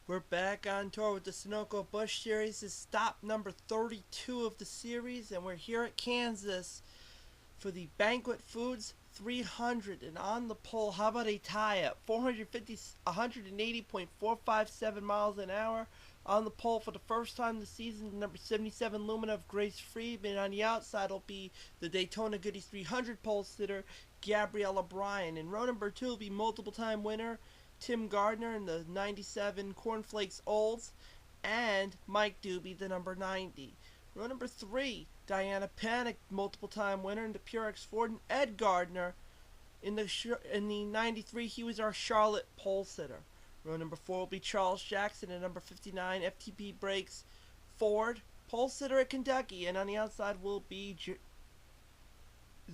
We're back on tour with the Sunoco Busch series. This is stop number 32 of the series, and we're here at Kansas for the Banquet Foods 300. And on the pole, how about a tie at 180.457 miles an hour? On the pole for the first time this season, number 77 Lumina of Grace Friedman. On the outside will be the Daytona Goodies 300 pole sitter, Gabriella Bryan. And row number 2 will be multiple time winner Tim Gardner in the 97 Cornflakes Olds, and Mike Doobie, the number 90. Row number 3, Diana Panic, multiple time winner in the Purex Ford, and Ed Gardner in the 93. He was our Charlotte pole sitter. Row number 4 will be Charles Jackson in number 59 FTP Brakes Ford, pole sitter at Kentucky, and on the outside will be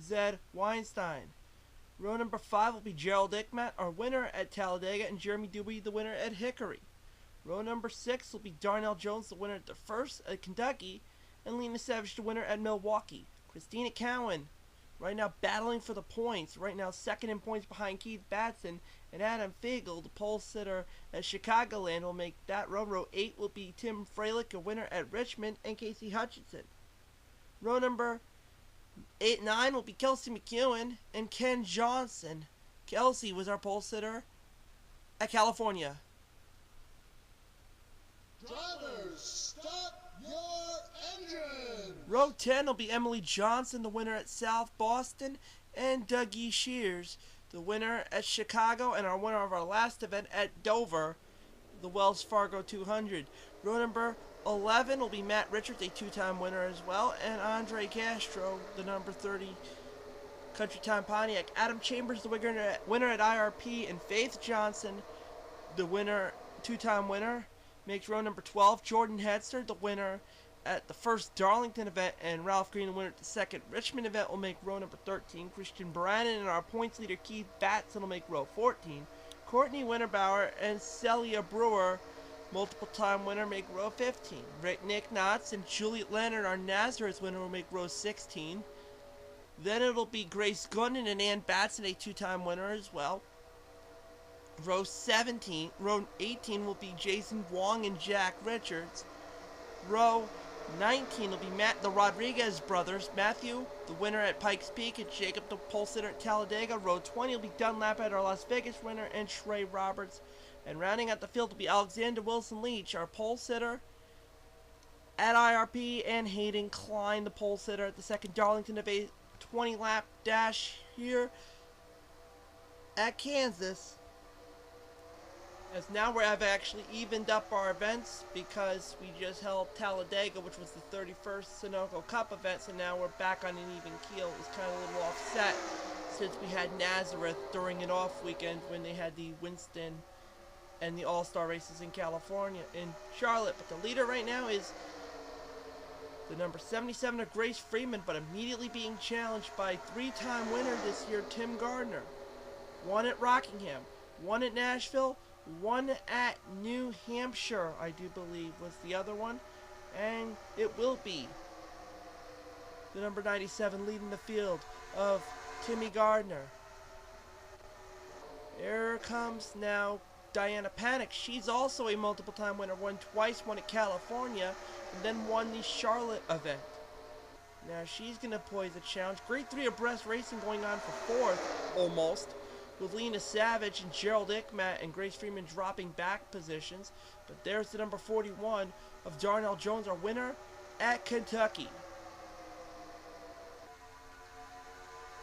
Zed Weinstein. Row number 5 will be Gerald Ickmat, our winner at Talladega, and Jeremy Doobie, the winner at Hickory. Row number 6 will be Darnell Jones, the winner at the first at Kentucky, and Lena Savage, the winner at Milwaukee. Christina Cowan, right now battling for the points, right now second in points behind Keith Batson, and Adam Fagel, the pole sitter at Chicagoland, will make that row. Row 8 will be Tim Freilich, a winner at Richmond, and Casey Hutchinson. Row number 9 will be Kelsey McEwen and Ken Johnson. Kelsey was our pole sitter at California. Drivers, stop your engine! Row 10 will be Emily Johnson, the winner at South Boston, and Dougie Shears, the winner at Chicago, and our winner of our last event at Dover, the Wells Fargo 200. Row number 11 will be Matt Richards, a two-time winner as well, and Andre Castro, the number 30 Country Time Pontiac. Adam Chambers, the winner at IRP, and Faith Johnson, the winner, two-time winner, makes row number 12. Jordan Hetzer, the winner at the first Darlington event, and Ralph Green, the winner at the second Richmond event, will make row number 13. Christian Brannon and our points leader Keith Batson will make row 14. Courtney Winterbauer and Celia Brewer, multiple time winner, make row 15. Nick Knotts and Juliet Leonard, our Nazareth winner, will make row 16. Then it'll be Grace Gunnan and Ann Batson, a two-time winner as well. Row 18 will be Jason Wong and Jack Richards. Row 19 will be Matt the Rodriguez brothers, Matthew, the winner at Pikes Peak, and Jacob, the pole sitter at Talladega. Row 20 will be Dunlap at our Las Vegas winner, and Trey Roberts. And rounding out the field will be Alexander Wilson Leach, our pole sitter at IRP, and Hayden Klein, the pole sitter at the second Darlington of a 20-lap dash here at Kansas. As now we have actually evened up our events because we just held Talladega, which was the 31st Sunoco Cup event, so now we're back on an even keel. It was kind of a little offset since we had Nazareth during an off weekend when they had the Winston and the All-Star races in California, in Charlotte. But the leader right now is the number 77 of Grace Freeman, but immediately being challenged by three-time winner this year, Tim Gardner. One at Rockingham, one at Nashville, one at New Hampshire, I do believe, was the other one. And it will be the number 97 leading the field of Timmy Gardner. Here comes now Diana Panic. She's also a multiple-time winner, won twice, one at California, and then won the Charlotte event. Now she's going to poise a challenge. Grade 3 abreast racing going on for fourth, almost, with Lena Savage and Gerald Ickmat and Grace Freeman dropping back positions. But there's the number 41 of Darnell Jones, our winner at Kentucky.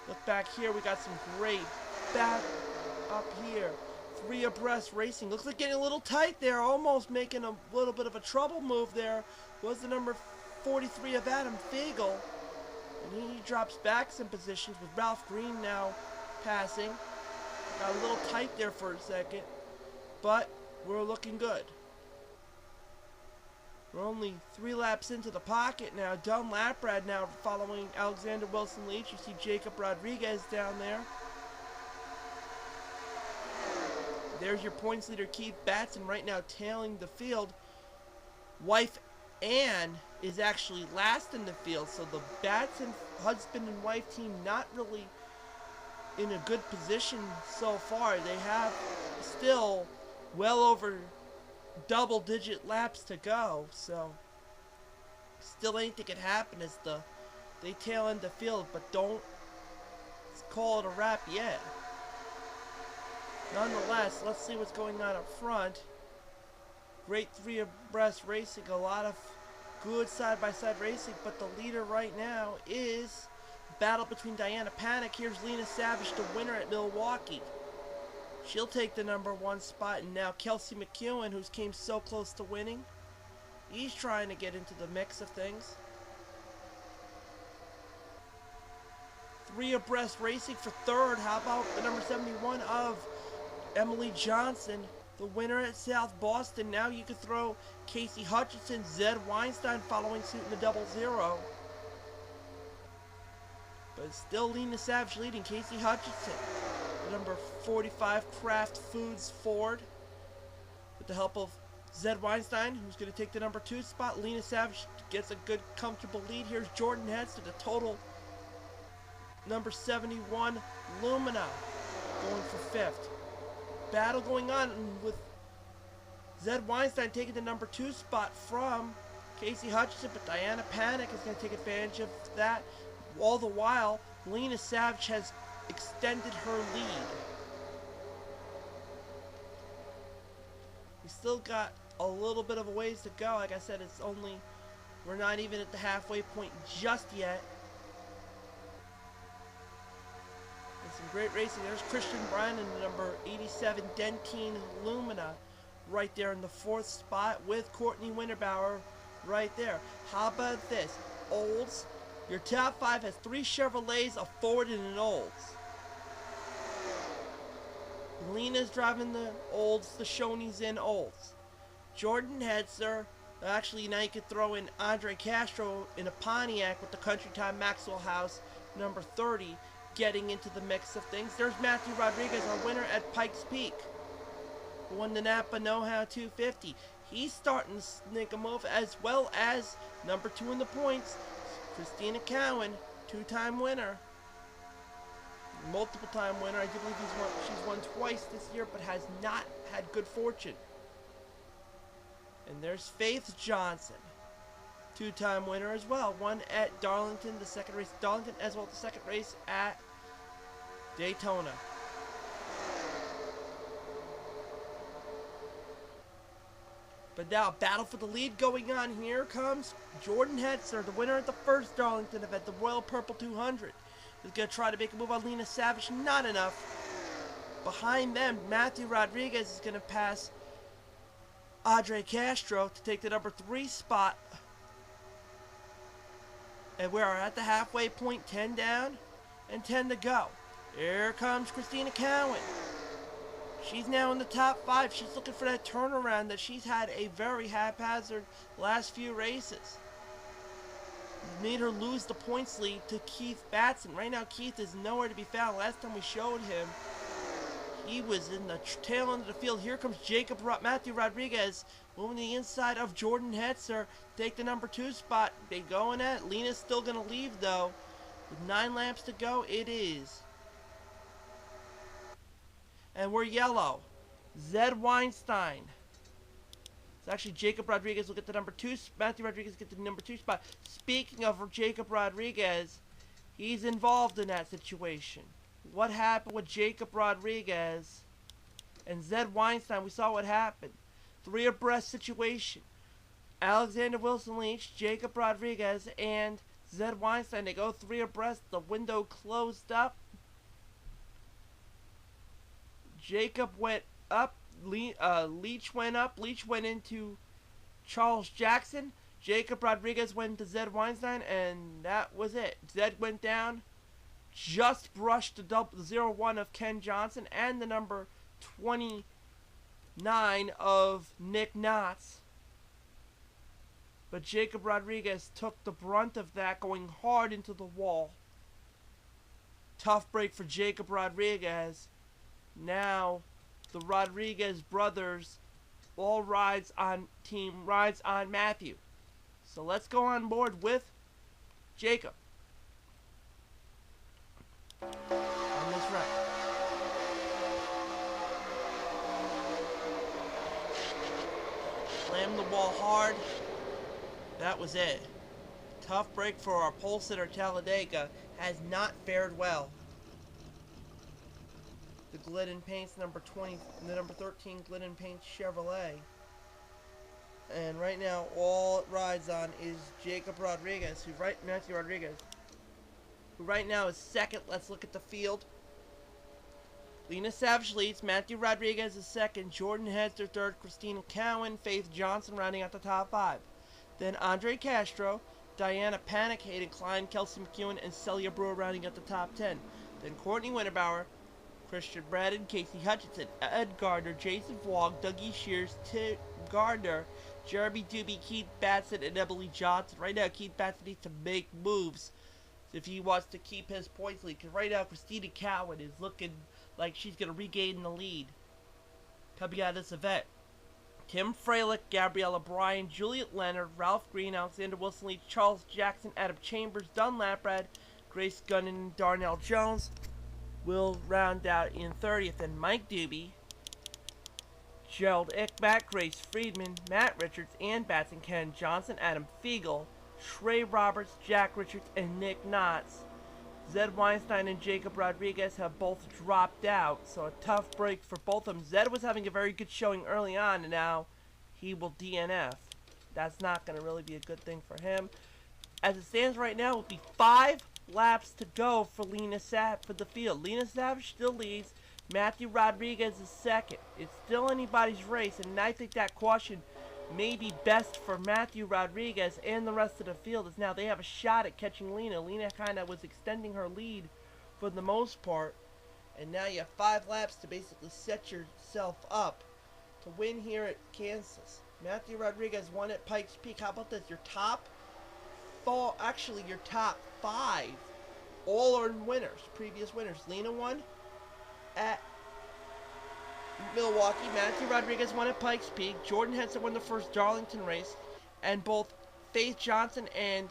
Look back here, we got some great back up here. 3 abreast racing. Looks like getting a little tight there, almost making a little bit of a trouble move there. Was the number 43 of Adam Fagel. And he drops back some positions with Ralph Green now passing. Got a little tight there for a second, but we're looking good. We're only 3 laps into the pocket now. Dunlap now following Alexander Wilson Leach. You see Jacob Rodriguez down there. There's your points leader Keith Batson right now tailing the field. Wife Ann is actually last in the field, so the Batson husband and wife team not really in a good position so far. They have still well over double-digit laps to go, so still anything could happen as they tail end the field, but don't call it a wrap yet. Nonetheless, let's see what's going on up front. Great three abreast racing, a lot of good side-by-side racing, but the leader right now is battle between Diana Panic. Here's Lena Savage, the winner at Milwaukee. She'll take the #1 spot, and now Kelsey McEwen, who's came so close to winning, he's trying to get into the mix of things. Three abreast racing for third. How about the number 71 of Emily Johnson, the winner at South Boston? Now you could throw Casey Hutchinson, Zed Weinstein following suit in the 00. But still Lena Savage leading. Casey Hutchinson, the number 45 Kraft Foods Ford, with the help of Zed Weinstein, who's going to take the #2 spot. Lena Savage gets a good, comfortable lead. Here's Jordan Hetzer, the total number 71 Lumina, going for 5th. Battle going on with Zed Weinstein taking the #2 spot from Casey Hutchinson, but Diana Panic is going to take advantage of that. All the while, Lena Savage has extended her lead. We still got a little bit of a ways to go. Like I said, we're not even at the halfway point just yet. And some great racing. There's Christian Bryan in the number 87 Dentine Lumina right there in the 4th spot with Courtney Winterbauer right there. How about this? Olds. Your top 5 has 3 Chevrolets, a Ford, and an Olds. Lena's driving the Olds, the Shoney's in Olds. Jordan Hetzer, actually now you could throw in Andre Castro in a Pontiac with the Country Time Maxwell House, number 30, getting into the mix of things. There's Matthew Rodriguez, our winner at Pikes Peak, who won the Napa Know-How 250. He's starting to sneak a move, as well as number 2 in the points, Christina Cowan, 2-time winner, multiple-time winner. I do believe she's won twice this year, but has not had good fortune. And there's Faith Johnson, 2-time winner as well. One at Darlington, the second race at Darlington, as well as the second race at Daytona. But now, battle for the lead going on. Here comes Jordan Hetzer, the winner at the first Darlington event, the Royal Purple 200. He's going to try to make a move on Lena Savage. Not enough. Behind them, Matthew Rodriguez is going to pass Andre Castro to take the number 3 spot. And we are at the halfway point, 10 down and 10 to go. Here comes Christina Cowan. She's now in the top 5. She's looking for that turnaround that she's had a very haphazard last few races. Made her lose the points lead to Keith Batson. Right now, Keith is nowhere to be found. Last time we showed him, he was in the tail end of the field. Here comes Matthew Rodriguez, moving the inside of Jordan Hetzer. Take the number 2 spot. They going at it. Lena's still going to leave, though. With 9 laps to go, it is. And we're yellow. Zed Weinstein. It's actually Jacob Rodriguez will get the number 2. Matthew Rodriguez get the number 2 spot. Speaking of Jacob Rodriguez, he's involved in that situation. What happened with Jacob Rodriguez and Zed Weinstein? We saw what happened. 3 abreast situation. Alexander Wilson Leach, Jacob Rodriguez, and Zed Weinstein. They go 3 abreast. The window closed up. Jacob went up. Leach went up. Leach went into Charles Jackson. Jacob Rodriguez went to Zed Weinstein, and that was it. Zed went down, just brushed the 0-1 of Ken Johnson and the number 29 of Nick Knotts. But Jacob Rodriguez took the brunt of that, going hard into the wall. Tough break for Jacob Rodriguez. Now, the Rodriguez brothers, all rides on Matthew. So let's go on board with Jacob on this ride. slammed the wall hard. That was it. Tough break for our pole sitter Talladega. Has not fared well. The Glidden Paints number 20, the number 13 Glidden Paints Chevrolet. And right now, all it rides on is Matthew Rodriguez, who right now is second. Let's look at the field. Lena Savage leads. Matthew Rodriguez is second. Jordan Hester third. Christina Cowan, Faith Johnson rounding out the top 5. Then Andre Castro, Diana Panic, Hayden Klein, Kelsey McEwen, and Celia Brewer rounding out the top 10. Then Courtney Winterbauer, Christian Braden, Casey Hutchinson, Ed Gardner, Jason Vlog, Dougie Shears, Tim Gardner, Jeremy Doobie, Keith Batson, and Emily Johnson. Right now, Keith Batson needs to make moves if he wants to keep his points lead. Because right now, Christina Cowan is looking like she's going to regain the lead coming out of this event. Tim Freilich, Gabriella Bryan, Juliet Leonard, Ralph Green, Alexander Wilson Leach, Charles Jackson, Adam Chambers, Dunn Laprad, Grace Gunn, and Darnell Jones will round out in 30th. And Mike Doobie, Gerald Ickback, Grace Friedman, Matt Richards, Ann Batson, Ken Johnson, Adam Fiegel, Trey Roberts, Jack Richards, and Nick Knotts. Zed Weinstein and Jacob Rodriguez have both dropped out, so a tough break for both of them. Zed was having a very good showing early on, and now he will DNF. That's not going to really be a good thing for him. As it stands right now, it will be 5 laps to go for for the field. Lena Savage still leads. Matthew Rodriguez is second. It's still anybody's race, and I think that caution may be best for Matthew Rodriguez and the rest of the field, as now they have a shot at catching Lena. Lena kind of was extending her lead for the most part, and now you have 5 laps to basically set yourself up to win here at Kansas. Matthew Rodriguez won at Pikes Peak. How about this? Your top 4, actually your top 5 all are winners, previous winners. Lena won at Milwaukee. Matthew Rodriguez won at Pikes Peak. Jordan Henson won the first Darlington race. And both Faith Johnson and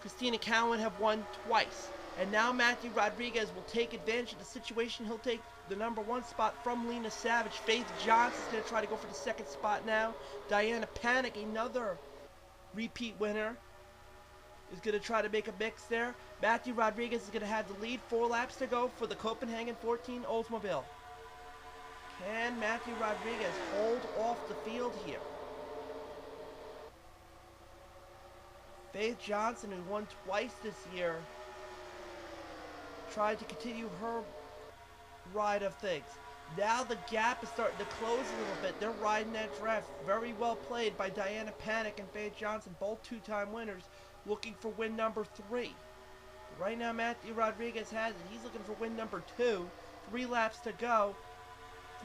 Christina Cowan have won twice. And now Matthew Rodriguez will take advantage of the situation. He'll take the number 1 spot from Lena Savage. Faith Johnson's going to try to go for the 2nd spot now. Diana Panic, another repeat winner, is going to try to make a mix there. Matthew Rodriguez is going to have the lead. 4 laps to go for the Copenhagen 14 Oldsmobile. Can Matthew Rodriguez hold off the field here? Faith Johnson, who won twice this year, tried to continue her ride of things. Now the gap is starting to close a little bit. They're riding that draft. Very well played by Diana Panic and Faith Johnson, both 2-time winners, looking for win number 3. Right now Matthew Rodriguez has it. He's looking for win number 2. 3 laps to go.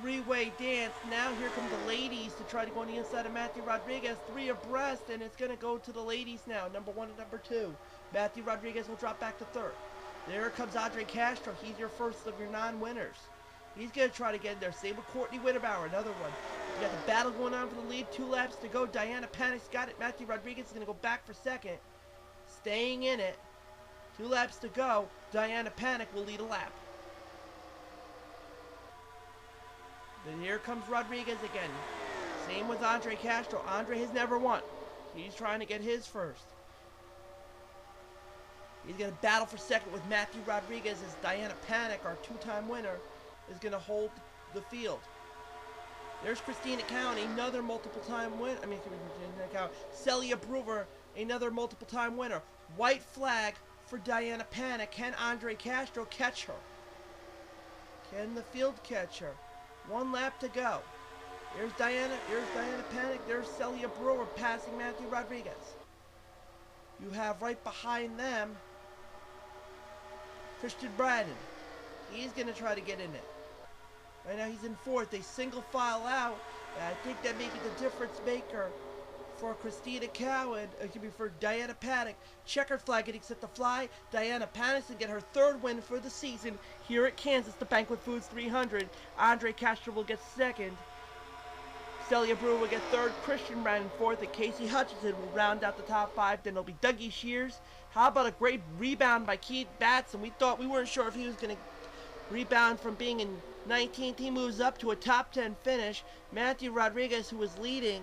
3-way dance. Now here come the ladies to try to go on the inside of Matthew Rodriguez. 3 abreast, and it's going to go to the ladies now. Number 1 and number 2. Matthew Rodriguez will drop back to 3rd. There comes Andre Castro. He's your first of your non-winners. He's going to try to get in there. Same with Courtney Winterbauer, another one. You got the battle going on for the lead. 2 laps to go. Diana Panic's got it. Matthew Rodriguez is going to go back for 2nd. Staying in it. 2 laps to go. Diana Panic will lead a lap. Then here comes Rodriguez again. Same with Andre Castro. Andre has never won. He's trying to get his first. He's going to battle for 2nd with Matthew Rodriguez as Diana Panic, our 2-time winner, is going to hold the field. There's Christina Cowan, another multiple-time winner. Celia Brewer, another multiple-time winner. White flag for Diana Panic. Can Andre Castro catch her? Can the field catch her? 1 lap to go. There's Diana Panic. There's Celia Brewer passing Matthew Rodriguez. You have right behind them Christian Braden. He's going to try to get in it. Right now he's in 4th. They single file out. And I think that may be the difference maker for Christina Cowan. It could be for Diana Panic. Checkered flag getting set to fly. Diana Panic to get her 3rd win for the season here at Kansas, the Banquet Foods 300. Andre Castro will get 2nd. Celia Brewer will get 3rd. Christian Braden 4th. And Casey Hutchinson will round out the top 5. Then it'll be Dougie Shears. How about a great rebound by Keith Batson? We weren't sure if he was going to rebound from being in 19th. He moves up to a top 10 finish. Matthew Rodriguez, who was leading,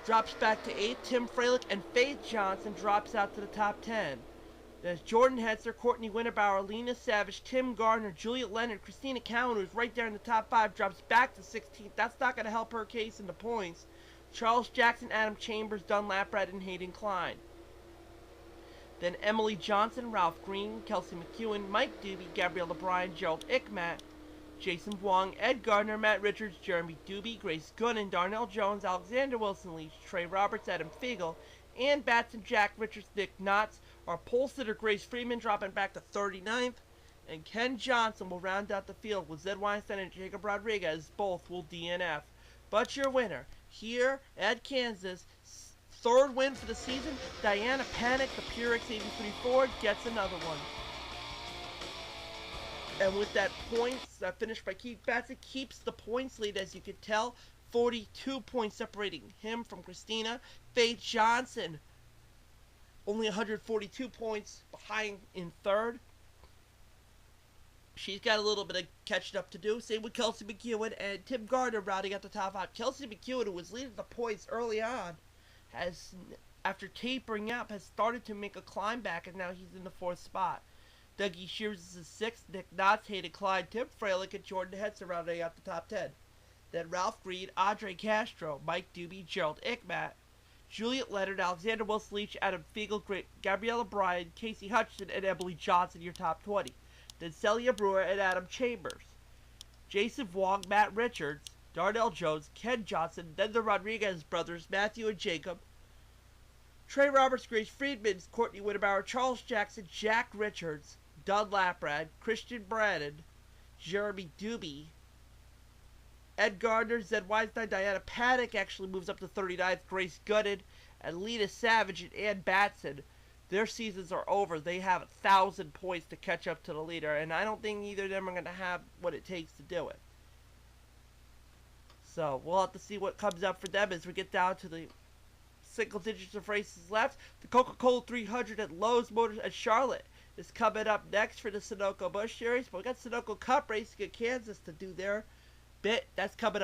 drops back to 8th. Tim Freilich and Faith Johnson drops out to the top 10. There's Jordan Hetzer, Courtney Winterbauer, Lena Savage, Tim Gardner, Juliet Leonard, Christina Cowan, who's right there in the top 5, drops back to 16th. That's not going to help her case in the points. Charles Jackson, Adam Chambers, Dunlap Brad, and Hayden Klein. Then Emily Johnson, Ralph Green, Kelsey McEwen, Mike Doobie, Gabriella Bryan, Gerald Ickmat, Jason Wong, Ed Gardner, Matt Richards, Jeremy Doobie, Grace Gunnan, Darnell Jones, Alexander Wilson Leach, Trey Roberts, Adam Fiegel, Ann Batson, Jack Richards, Nick Knotts. Our pole sitter Grace Freeman dropping back to 39th. And Ken Johnson will round out the field with Zed Weinstein and Jacob Rodriguez. Both will DNF. But your winner here at Kansas, third win for the season, Diana Panic, the Purex 83 Ford, gets another one. And with that points, finished by Keith Bassett, keeps the points lead, as you can tell. 42 points separating him from Christina. Faith Johnson, only 142 points behind in third. She's got a little bit of catching up to do. Same with Kelsey McEwen and Tim Gardner rounding out the top 5. Kelsey McEwen, who was leading the points early on, has, after tapering up, has started to make a climb back, and now he's in the 4th spot. Dougie Shears is 6th, Nick Knotts, Hayden Klein, Tim Freilich, and Jordan Hetzer rounding out the top 10. Then Ralph Green, Andre Castro, Mike Doobie, Gerald Ickmat, Juliet Leonard, Alexander Wilson Leach, Adam Fiegel, Gabriella Bryan, Casey Hutchinson, and Emily Johnson, your top 20. Then Celia Brewer and Adam Chambers. Jason Wong, Matt Richards, Darnell Jones, Ken Johnson, then the Rodriguez brothers, Matthew and Jacob, Trey Roberts, Grace Friedman, Courtney Winterbauer, Charles Jackson, Jack Richards, Doug Laprad, Christian Brannon, Jeremy Doobie, Ed Gardner, Zed Weinstein, Diana Paddock actually moves up to 39th, Grace Gunnan, and Lena Savage and Ann Batson. Their seasons are over. They have 1,000 points to catch up to the leader, and I don't think either of them are going to have what it takes to do it. So we'll have to see what comes up for them as we get down to the single digits of races left. The Coca-Cola 300 at Lowe's Motors at Charlotte is coming up next for the Sunoco Busch Series, but we got Sunoco Cup racing at Kansas to do their bit. That's coming up.